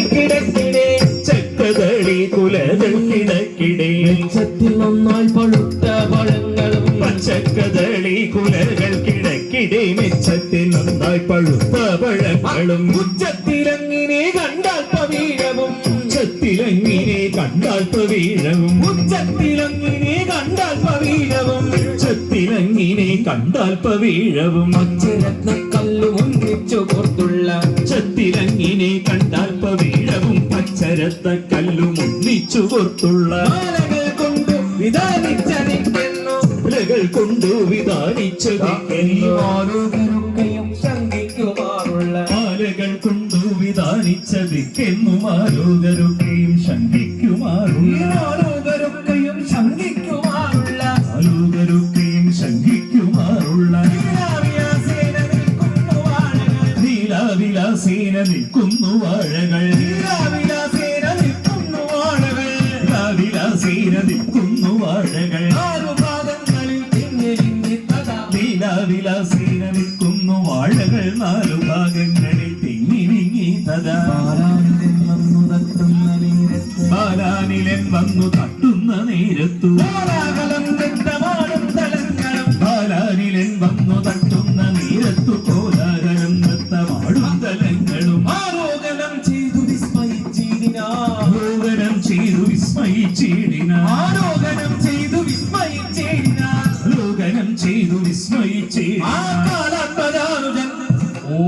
കിടക്കിടെ ചക്കതളി കുലകൾ കിടക്കിടെ വെളിച്ചത്തിൽ നന്നായി പഴുത്ത പഴങ്ങളും പച്ചക്കതളി കുലകൾ കിടക്കിടെ മെച്ചത്തിൽ നന്നായി പഴുത്ത പഴങ്ങളും ഉച്ചത്തിലങ്ങിനെ കണ്ടാൽ പവീഴവും ഉച്ചത്തിലങ്ങിനെ കണ്ടാൽ പവീഴവും ഉച്ചത്തിലങ്ങിനെ കണ്ടാൽ പവീഴവും ഉച്ചത്തിലങ്ങിനെ കണ്ടാൽ പവീഴവും പച്ചരത്നക്കല്ലും ഒന്നിച്ചു കോർത്തുള്ള ഉച്ചത്തിലങ്ങിനെ കണ്ടാൽ പവീഴവും പച്ചരത്ത കല്ലും ഒന്നിച്ചു കോർത്തുള്ള മാലകൾ കൊണ്ട് വിധാനിച്ചതിക്കുന്നു മാലകൾ കൊണ്ട് വിധാനിച്ചതിക്കുന്നു ആരോഗ്യരുക്കയും ശങ്കിക്കുമാറുള്ള മാലകൾ കൊണ്ടു വിധാനിച്ചതിക്കെന്നും ആലോകരുകയും ശങ്കിക്കുമാറുള്ള ആരോഗ്യരുക്കയും ശങ്കിക്കുമാറുള്ള ആലോകരുകയും ശങ്കിക്കുമാറുള്ള നീലാവിലാസേന നിൽക്കുന്നു വാഴകൾ നീലാവിലാസേന നിൽക്കുന്നു വാഴകൾ നീലാവിലാസേന നിൽക്കുന്നു വാഴകൾ ആറു ഭാഗങ്ങളിൽ ലീലാവിലാസേന നിൽക്കുന്നു വാഴകൾ നാലു ഭാഗങ്ങളിൽ തിങ്ങി വിങ്ങി തഥാ ബാലാനിലൻ വന്നു തട്ടുന്ന നേരത്തു ബാലാനിലൻ വന്നു തട്ടുന്ന നേരത്തു കോലാഹലം നൃത്തമാടും തലങ്ങളും ആരോഗണം ചെയ്തു ആരോഹണം ചെയ്തു വിസ്മയിച്ചിടിന ആരോഗണം ചെയ്തു ആലോകനം ചെയ്തു വിസ്മയിച്ചിടിന ഓ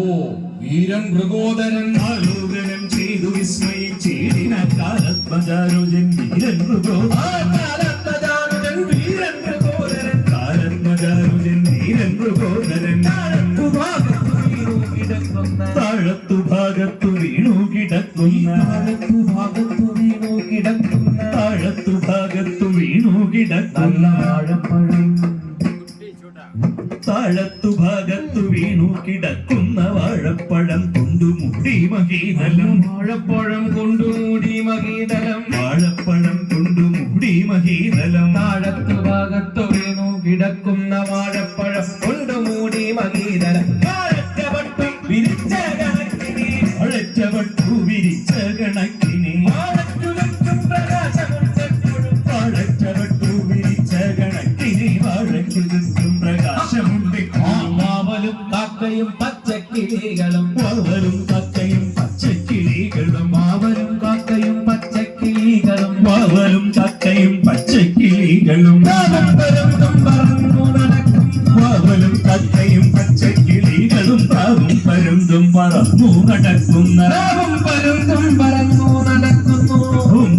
വീരൻ മൃഗോദരൻ ആലോകനം ചെയ്തു വിസ്മയിച്ചിടിന കാലത്മജാനുജൻ വീരൻ കാലത്തജാനുജൻ വീരൻ മൃഗോദരൻ കാലത്മജാനുജൻ വീരൻ മൃഗോദരൻ താഴത്തു ഭാഗത്തു വീണു കിടക്കുന്ന താഴത്തു ഭാഗത്തു വീണു കിടക്കുന്ന വാഴപ്പഴം താഴത്തു ഭാഗത്തു വീണു കിടക്കുന്ന വാഴപ്പഴം കൊണ്ടുമൂടി മഹീതലം വാഴപ്പഴം കൊണ്ടുമൂടി മഹീതലം വാഴപ്പഴം കൊണ്ടുമൂടി മഹീതലം താഴത്തു ഭാഗത്തു വീണു കിടക്കുന്ന വാഴപ്പഴം കൊണ്ടുമൂടി മഹീതലം വാഴറ്റവട്ടം വിരിച്ച കണക്കിനെ വാഴറ്റവട്ടു വിരിച്ച കണക്കിനെ വാഴറ്റുലറ്റും പ്രകാശമുണ്ടെപ്പോഴും വാഴറ്റവട്ടു വിരിച്ച കണക്കിനെ വാഴയ്ക്കു ചുറ്റും പ്രകാശമുണ്ട് വാവലും കാക്കയും പച്ചക്കിളികളും വാവലും കക്കയും പച്ചക്കിളികളും വാവലും കാക്കയും പച്ചക്കിളികളും വാവലും കക്കയും പച്ചക്കിളികളും വാവലും കക്കയും പച്ചക്കിളികളും പ്രാവും പരുന്തും പറന്നു നടക്കുന്ന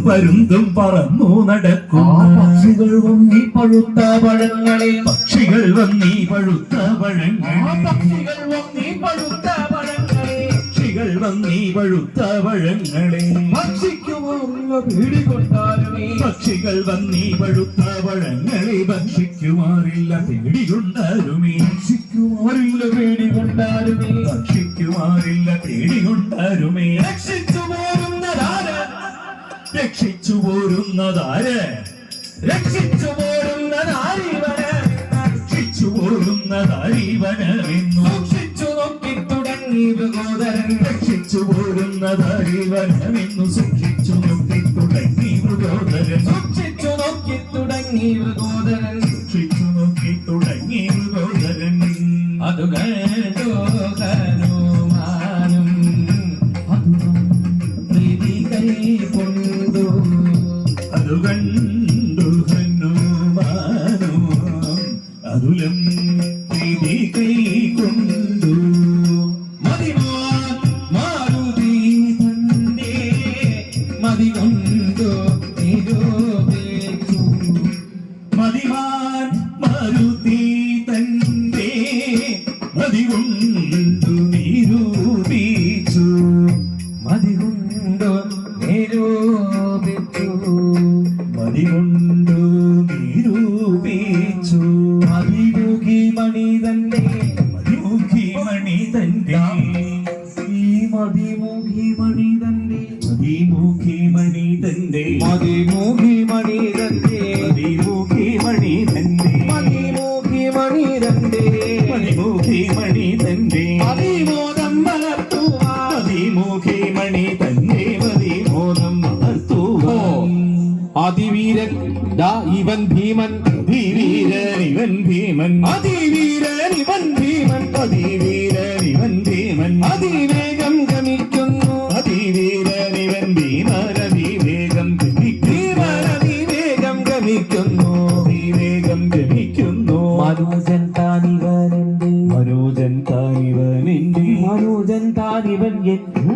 പരുന്തും പറന്നു നടക്കുന്ന പക്ഷികൾ വന്നീ പഴുത്ത പഴങ്ങളെ പക്ഷികൾ വന്നീ പഴുത്ത പഴങ്ങൾ പക്ഷികൾ വന്നീ പഴുത്ത പഴങ്ങളെ പക്ഷികൾ വന്നീ പഴുത്ത പഴങ്ങളെ ഭക്ഷിക്കുവാനുള്ള പേടി കൊണ്ടാലുമേ പക്ഷികൾ വന്നീ പഴുത്ത പഴങ്ങളെ ഭക്ഷിക്കുമാറില്ല പേടികൊണ്ടാരുമേ ഭക്ഷിക്കുവാനുള്ള പേടി കൊണ്ടാലുമേ ഭക്ഷിക്കുമാറില്ല പേടികൊണ്ടാരുമേ രക്ഷിച്ചു പോരുന്നതാര് രക്ഷിച്ചു പോരുന്നതാര് രക്ഷിച്ചു പോരുന്നതാരിവന് രക്ഷിച്ചു പോരുന്നതാരിവനമെന്നു സൂക്ഷിച്ചു നോക്കി തുടങ്ങി മൃഗോദരൻ രക്ഷിച്ചു പോരുന്നതാരിവനമെന്നു സൂക്ഷിച്ചു നോക്കി തുടങ്ങി മൃഗോദരൻ സൂക്ഷിച്ചു നോക്കി തുടങ്ങി മൃഗോദരൻ സൂക്ഷിച്ചു നോക്കി തുടങ്ങി മൃഗോദരൻ അത് കണ്ടു ഹനുമാനും അതും പ്രീതി കൈക്കൊണ്ടു അതു കണ്ടു ഹനുമാനോ അതുലം പ്രീതി കൈക്കൊണ്ടു മതിമാൻ മാരുതി തന്റെ മതി കൊണ്ടു നിരൂപിച്ചു മതിമാൻ മാരുതി തന്റെ മതി കൊണ്ടു നിരൂപിച്ചു മതി കൊണ്ടു നിരൂപിച്ചു മതി കൊണ്ടു നിരൂപിച്ചു മതിമുഖി മണി തന്റെ മതിമുഖി മണി തന്റെ ഈ മതിമുഖി മണി തന്റെ മതിമുഖി മണി തന്റെ മതിമുഖി മണി തന്റെ മതിമുഖി മണി തന്റെ മതിമുഖി മണി തന്റെ മതിമുഖി മണി തന്റെ അതിമോദം വളർത്തുവാൻ മതിമുഖി മണി തന്റെ അതിവീരൻ ദാ ഇവൻ ഭീമൻ അതിവീരൻ ഇവൻ ഭീമൻ അതിവീരൻ ഇവൻ ഭീമൻ അതിവീരൻ ഇവൻ ഭീമൻ അതിവേഗം ഗമിക്കുന്നു അതിവീരൻ ഇവൻ ഭീമൻ അതിവേഗം ഭീമൻ അതിവേഗം ഗമിക്കുന്നു അതിവേഗം ഗമിക്കുന്നു മനോജൻ താനിവനെന്റെ മനോജൻ താനിവനിന്റെ മനോജൻ താനിവൻ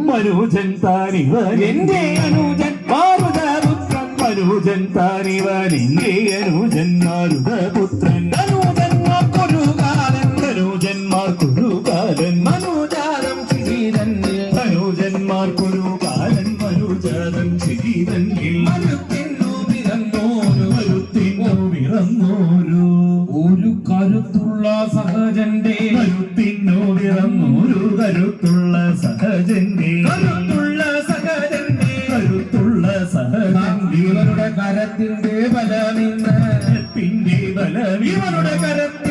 മനോജൻ താനിവൻ എന്റെ അനുജൻ മാരുതപുത്രൻ മനോജൻ താനിവനിന്റെ അനുജൻ മാരുതപുത്രൻ അനുജന്മാർക്കൊരു കാലൻ മനോജന്മാർക്കൊരു കാലൻ മനോജാലം ശിശിരന്നിൽ മനോജന്മാർക്കൊരു കാലൻ മനുജാതൻ ശരീരന്നിൽ മരുത്തിന്നു പിറന്നോരു മരുത്തിനു പിറന്നോരു ഒരു കരുത്തുള്ള സഹജന്റെ മരുത്തിനു പിറന്നോരു കരുത്തുള്ള സഹജന്റെ കരുത്തുള്ള സഹജന്റെ കരുത്തുള്ള സഹജന്റെ ഇവരുടെ കരത്തിന്റെ ബലമിന്ന് ബലം ഇവരുടെ കരത്തിന്റെ